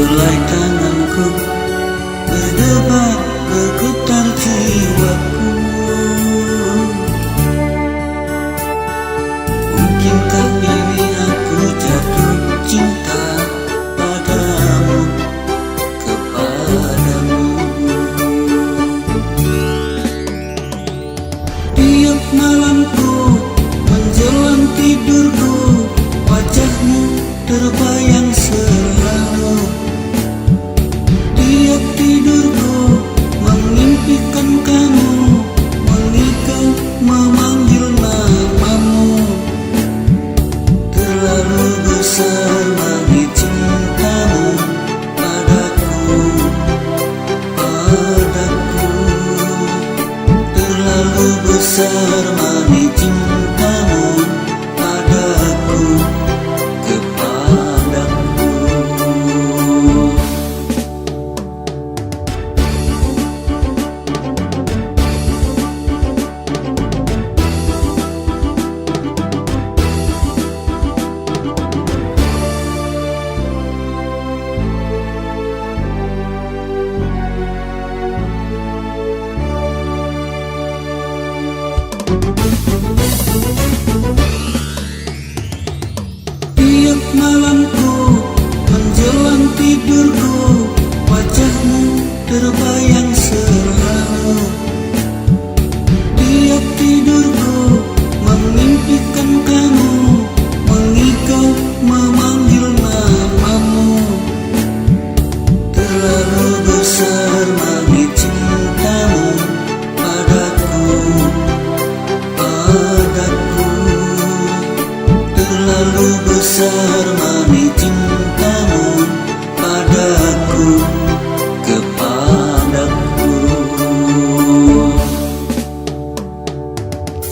membelai tanganku, berdebar bergetar jiwaku. Mungkinkah ini aku jatuh cinta padamu, kepadamu. Tiap malamku menjelang tidurku, wajahmu terbayang selalu. Tiap tidurku memimpikan kamu, mengigau memanggil namamu. Terlalu besar bagi cintamu padaku, padaku. Terlalu besar bagi cintamu padaku, kepadaku. Tiap malamku menjelang tidurku, wajahmu terbayang selalu. Tiap tidurku memimpikan kamu, mengigau memanggil namamu. Terlalu besar bagi cintamu padaku, padaku. Terlalu besar bagi cintamu padaku, kepadaku.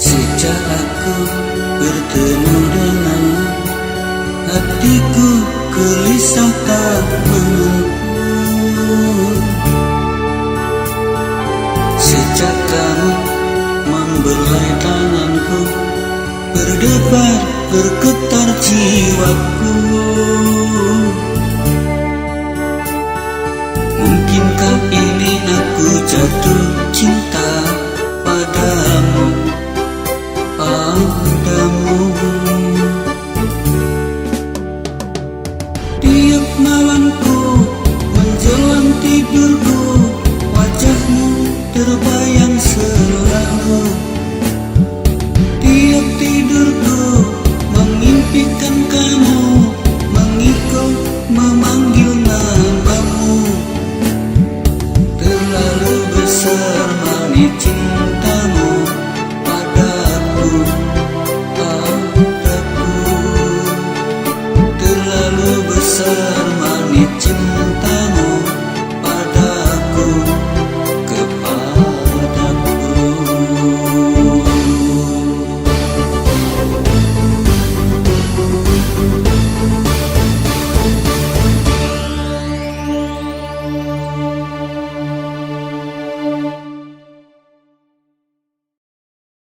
Sejak aku bertemu denganmu, hatiku gelisah tak menentu. Sejak kamu membelai tanganku, berdebar bergetar jiwaku. Mungkinkah ini aku jatuh cinta